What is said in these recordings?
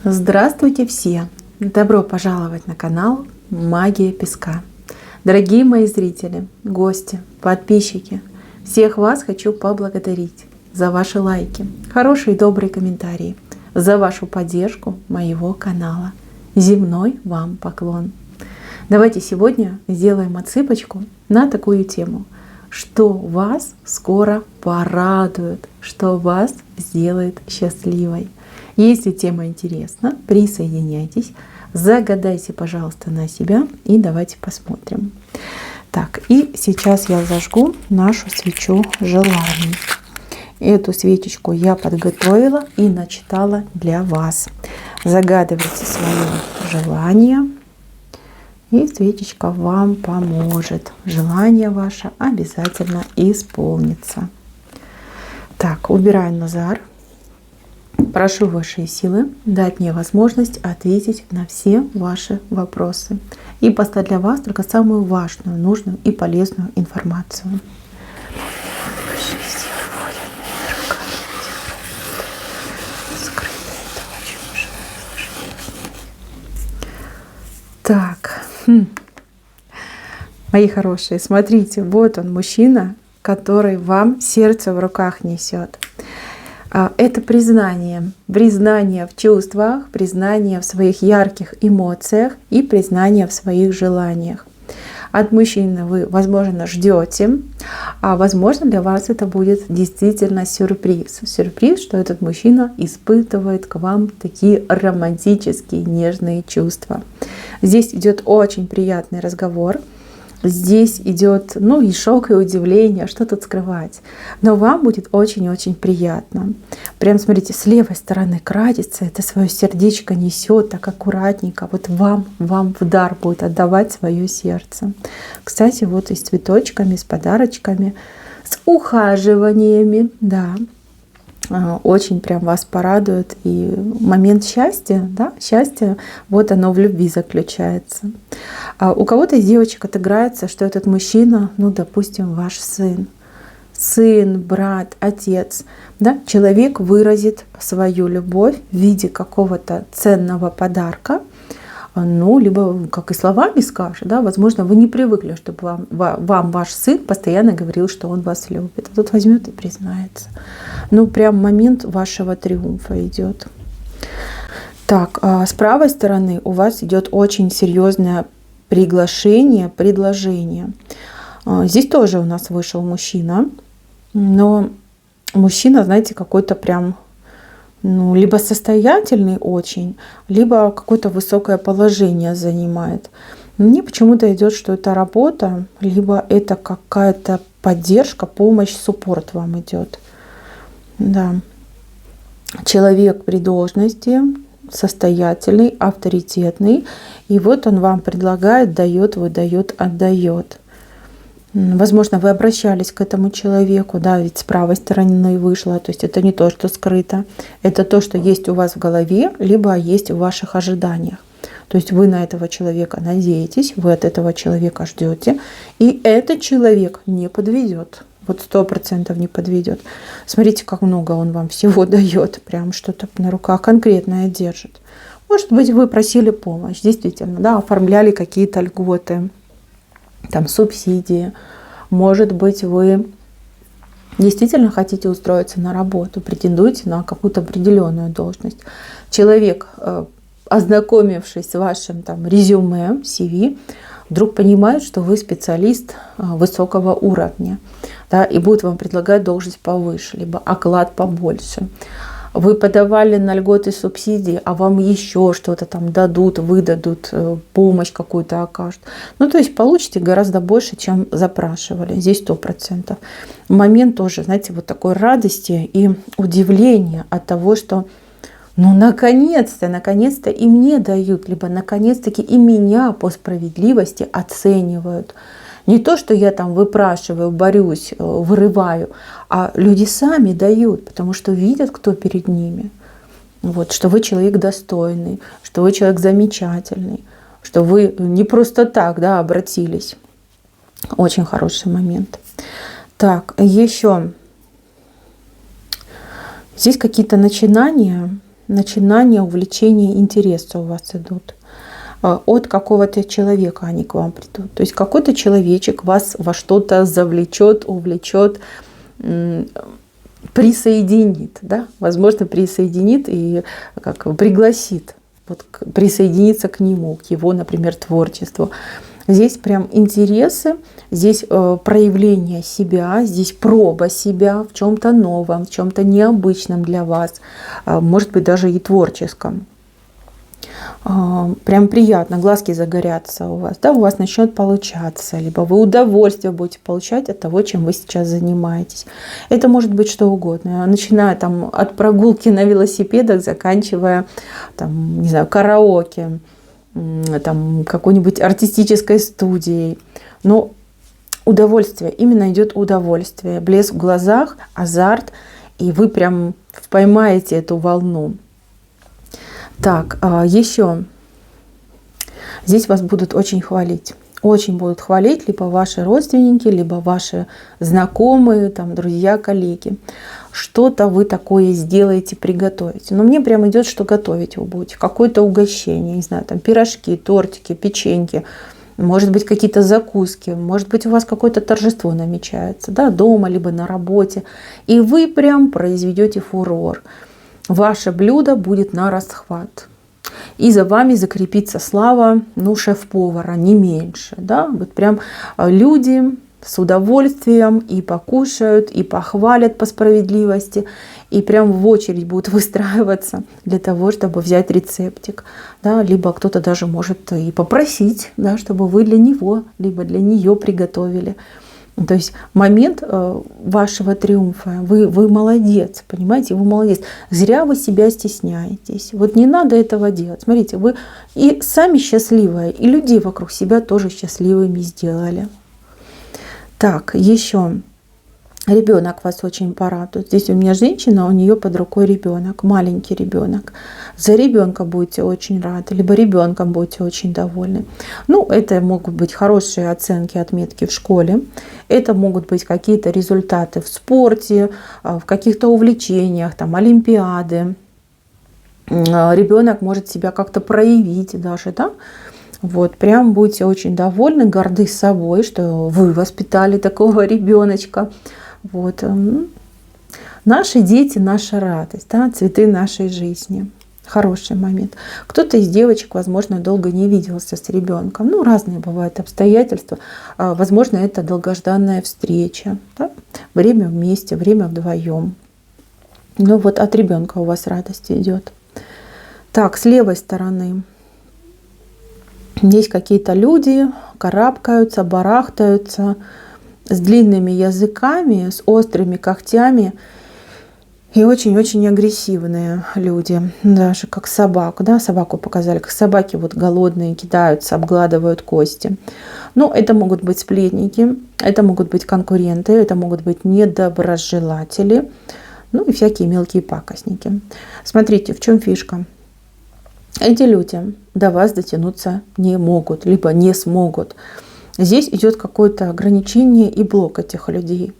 Здравствуйте все! Добро пожаловать на канал Магия Песка. Дорогие мои зрители, гости, подписчики, всех вас хочу поблагодарить за ваши лайки, хорошие и добрые комментарии, за вашу поддержку моего канала. Земной вам поклон! Давайте сегодня сделаем отсыпочку на такую тему, что вас скоро порадует, что вас сделает счастливой. Если тема интересна, присоединяйтесь, загадайте, пожалуйста, на себя и давайте посмотрим. Так, и сейчас я зажгу нашу свечу желаний. Эту свечечку я подготовила и начитала для вас. Загадывайте свое желание, и свечечка вам поможет. Желание ваше обязательно исполнится. Так, убираю назар. Прошу высшие силы дать мне возможность ответить на все ваши вопросы и поставить для вас только самую важную, нужную и полезную информацию. Так, мои хорошие, смотрите, вот он, мужчина, который вам сердце в руках несет. Это признание в чувствах, признание в своих ярких эмоциях и признание в своих желаниях. От мужчины вы, возможно, ждете, а возможно, для вас это будет действительно сюрприз. Сюрприз, что этот мужчина испытывает к вам такие романтические, нежные чувства. Здесь идет очень приятный разговор. Здесь идет, и шок, и удивление, что тут скрывать. Но вам будет очень-очень приятно. Прям смотрите, с левой стороны крадется, это свое сердечко несет так аккуратненько. Вот вам в дар будет отдавать свое сердце. Кстати, вот и с цветочками, с подарочками, с ухаживаниями, да. Очень прям вас порадует. И момент счастья, да, счастье, вот оно в любви заключается. У кого-то из девочек отыграется, что этот мужчина, допустим, ваш сын, брат, отец, да, человек выразит свою любовь в виде какого-то ценного подарка, либо как и словами скажет, да, возможно, вы не привыкли, чтобы вам ваш сын постоянно говорил, что он вас любит. А тут возьмет и признается. Прям момент вашего триумфа идет. Так, с правой стороны у вас идет очень серьезное предложение. Здесь тоже у нас вышел мужчина, но мужчина, знаете, какой-то прям либо состоятельный очень, либо какое-то высокое положение занимает. Мне почему-то идет, что это работа, либо это какая-то поддержка, помощь, суппорт вам идет. Да. Человек при должности, состоятельный, авторитетный. И вот он вам предлагает, дает, выдает, отдает. Возможно, вы обращались к этому человеку, да, ведь с правой стороны вышло, то есть это не то, что скрыто, это то, что есть у вас в голове, либо есть в ваших ожиданиях. То есть вы на этого человека надеетесь, вы от этого человека ждете, и этот человек не подведет, вот 100% не подведет. Смотрите, как много он вам всего дает, прям что-то на руках конкретное держит. Может быть, вы просили помощь, действительно, да, оформляли какие-то льготы, там субсидии. Может быть, вы действительно хотите устроиться на работу, претендуете на какую-то определенную должность. Человек, ознакомившись с вашим резюме, CV, вдруг понимает, что вы специалист высокого уровня, да, и будет вам предлагать должность повыше, либо оклад побольше. Вы подавали на льготы, субсидии, а вам еще что-то там дадут, выдадут, помощь какую-то окажут. То есть получите гораздо больше, чем запрашивали. Здесь 100%. Момент тоже, знаете, вот такой радости и удивления от того, что наконец-то и мне дают, либо наконец-таки и меня по справедливости оценивают. Не то, что я там выпрашиваю, борюсь, вырываю, а люди сами дают, потому что видят, кто перед ними. Вот, что вы человек достойный, что вы человек замечательный, что вы не просто так, да, обратились. Очень хороший момент. Так, еще здесь какие-то начинания, начинания, увлечения, интереса у вас идут. От какого-то человека они к вам придут. То есть какой-то человечек вас во что-то завлечет, увлечет, присоединит, да? Возможно, присоединит и как пригласит вот, присоединиться к нему, к его, например, творчеству. Здесь прям интересы, здесь проявление себя, здесь проба себя в чем-то новом, в чем-то необычном для вас, может быть, даже и творческом. Прям приятно, глазки загорятся у вас, да, у вас начнет получаться, либо вы удовольствие будете получать от того, чем вы сейчас занимаетесь. Это может быть что угодно, начиная там от прогулки на велосипедах, заканчивая там, не знаю, караоке, там какой-нибудь артистической студией. Но удовольствие, именно идет удовольствие, блеск в глазах, азарт, и вы прям поймаете эту волну. Так, еще здесь вас будут очень хвалить. Очень будут хвалить либо ваши родственники, либо ваши знакомые, там, друзья, коллеги. Что-то вы такое сделаете, приготовите. Но мне прям идет, что готовить вы будете. Какое-то угощение, не знаю, там пирожки, тортики, печеньки. Может быть, какие-то закуски. Может быть, у вас какое-то торжество намечается, да, дома, либо на работе. И вы прям произведете фурор. Ваше блюдо будет на расхват. И за вами закрепится слава, ну, шеф-повара, не меньше. Да? Вот прям люди с удовольствием и покушают, и похвалят по справедливости, и прям в очередь будут выстраиваться для того, чтобы взять рецептик. Да? Либо кто-то даже может и попросить, да, чтобы вы для него, либо для нее приготовили. То есть момент вашего триумфа, вы молодец, понимаете, вы молодец. Зря вы себя стесняетесь. Вот не надо этого делать. Смотрите, вы и сами счастливые, и людей вокруг себя тоже счастливыми сделали. Так, еще ребенок вас очень порадует. Здесь у меня женщина, у нее под рукой ребенок, маленький ребенок. За ребенка будете очень рады, либо ребенком будете очень довольны. Ну, это могут быть хорошие оценки, отметки в школе. Это могут быть какие-то результаты в спорте, в каких-то увлечениях, там, олимпиады. Ребенок может себя как-то проявить даже, да? Вот, прям будете очень довольны, горды собой, что вы воспитали такого ребеночка. Вот. Наши дети, наша радость, да, цветы нашей жизни. Хороший момент. Кто-то из девочек, возможно, долго не виделся с ребенком. Ну, разные бывают обстоятельства. Возможно, это долгожданная встреча. Да? Время вместе, время вдвоем. Ну вот от ребенка у вас радость идет. Так, с левой стороны. Есть какие-то люди, карабкаются, барахтаются, с длинными языками, с острыми когтями и очень-очень агрессивные люди, даже как собаку, да, собаку показали, как собаки вот голодные кидаются, обгладывают кости. Но это могут быть сплетники, это могут быть конкуренты, это могут быть недоброжелатели, ну и всякие мелкие пакостники. Смотрите, в чем фишка. Эти люди до вас дотянуться не могут, либо не смогут. Здесь идет какое-то ограничение и блок этих людей.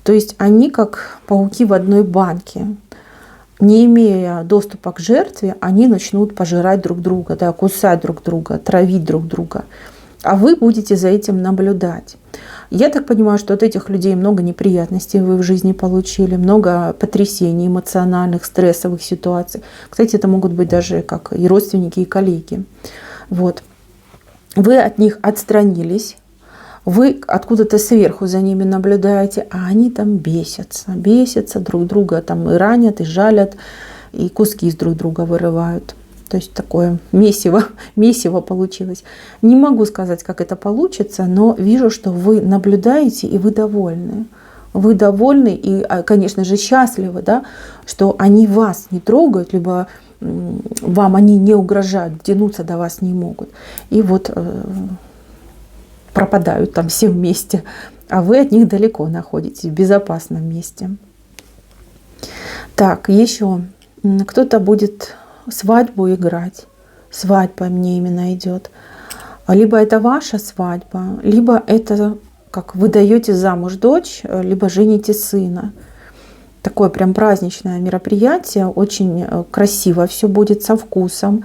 То есть они как пауки в одной банке. Не имея доступа к жертве, они начнут пожирать друг друга, да, кусать друг друга, травить друг друга. А вы будете за этим наблюдать. Я так понимаю, что от этих людей много неприятностей вы в жизни получили, много потрясений эмоциональных, стрессовых ситуаций. Кстати, это могут быть даже как и родственники, и коллеги. Вот. Вы от них отстранились, вы откуда-то сверху за ними наблюдаете, а они там бесятся друг друга, там и ранят, и жалят, и куски из друг друга вырывают. То есть такое месиво получилось. Не могу сказать, как это получится, но вижу, что вы наблюдаете и вы довольны. Вы довольны и, конечно же, счастливы, да, что они вас не трогают, либо вам они не угрожают, дотянуться до вас не могут. И вот пропадают там все вместе, а вы от них далеко находитесь, в безопасном месте. Так, еще кто-то будет свадьбу играть. Свадьба мне именно идет. Либо это ваша свадьба, либо это как вы даете замуж дочь, либо жените сына. такое прям праздничное мероприятие, очень красиво все будет, со вкусом.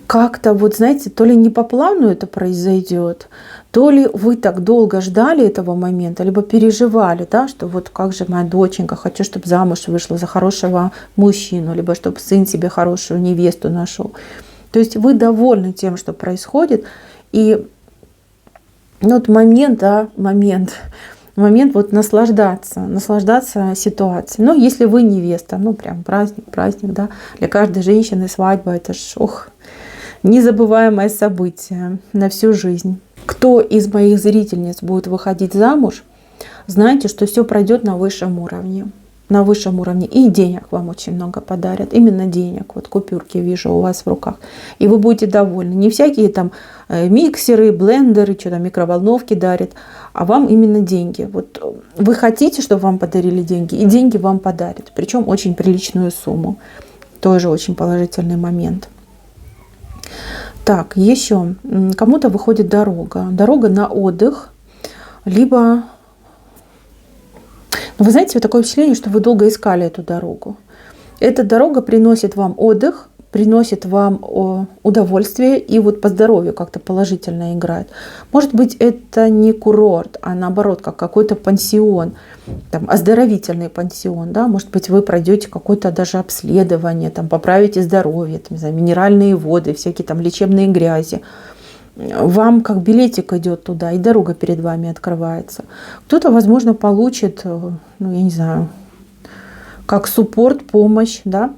Как-то вот, знаете, то ли не по плану это произойдет, то ли вы так долго ждали этого момента, либо переживали, да, что вот как же моя доченька, хочу, чтобы замуж вышла за хорошего мужчину, либо чтобы сын себе хорошую невесту нашел. То есть вы довольны тем, что происходит, и вот момент, да, момент вот наслаждаться ситуацией. Но если вы невеста, ну прям праздник, да, для каждой женщины свадьба, это ж, ох, незабываемое событие на всю жизнь. Кто из моих зрительниц будет выходить замуж, знайте, что все пройдет на высшем уровне. На высшем уровне. И денег вам очень много подарят. Именно денег. Вот купюрки вижу у вас в руках. И вы будете довольны. Не всякие там миксеры, блендеры, что-то микроволновки дарят, а вам именно деньги. Вот вы хотите, чтобы вам подарили деньги, и деньги вам подарят. Причем очень приличную сумму. Тоже очень положительный момент. Так, еще кому-то выходит дорога. Дорога на отдых, либо... Но вы знаете, вот такое впечатление, что вы долго искали эту дорогу. Эта дорога приносит вам отдых, приносит вам удовольствие и вот по здоровью как-то положительно играет. Может быть, это не курорт, а наоборот, как какой-то пансион, там, оздоровительный пансион. Да? Может быть, вы пройдете какое-то даже обследование, там, поправите здоровье, там, не знаю, минеральные воды, всякие там лечебные грязи. Вам как билетик идет туда, и дорога перед вами открывается. Кто-то, возможно, получит, ну, я не знаю, как суппорт, помощь, да?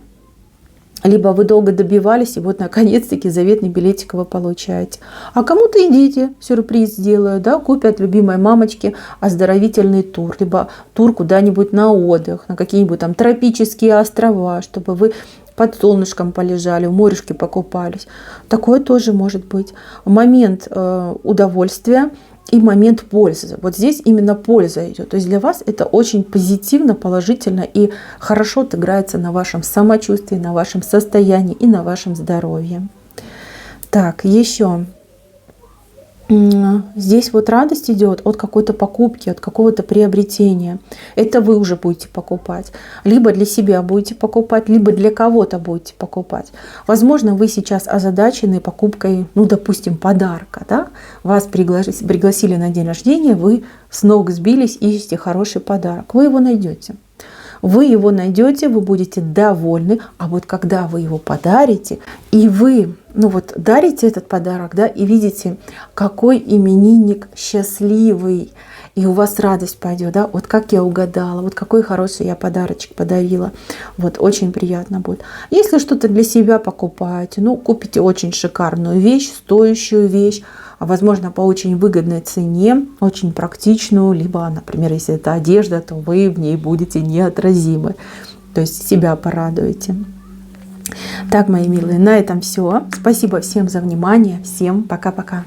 Либо вы долго добивались, и вот наконец-таки заветный билетик вы получаете. А кому-то идите, сюрприз сделают, да? Купят любимой мамочке оздоровительный тур, либо тур куда-нибудь на отдых, на какие-нибудь там тропические острова, чтобы вы под солнышком полежали, в морешке покупались. Такое тоже может быть. Момент удовольствия и момент пользы. Вот здесь именно польза идет. То есть для вас это очень позитивно, положительно и хорошо отыграется на вашем самочувствии, на вашем состоянии и на вашем здоровье. Так, еще. Здесь вот радость идет от какой-то покупки, от какого-то приобретения. Это вы уже будете покупать. Либо для себя будете покупать, либо для кого-то будете покупать. Возможно, вы сейчас озадачены покупкой, ну, допустим, подарка. Да? Вас пригласили на день рождения, вы с ног сбились, ищете хороший подарок. Вы его найдете. Вы его найдете, вы будете довольны, а вот когда вы его подарите, и вы, ну вот, дарите этот подарок, да, и видите, какой именинник счастливый, и у вас радость пойдет, да, вот как я угадала, вот какой хороший я подарочек подарила, вот, очень приятно будет. Если что-то для себя покупаете, ну, купите очень шикарную вещь, стоящую вещь, а возможно, по очень выгодной цене, очень практичную, либо, например, если это одежда, то вы в ней будете неотразимы, то есть себя порадуете. Так, мои милые, на этом все. Спасибо всем за внимание, всем пока-пока.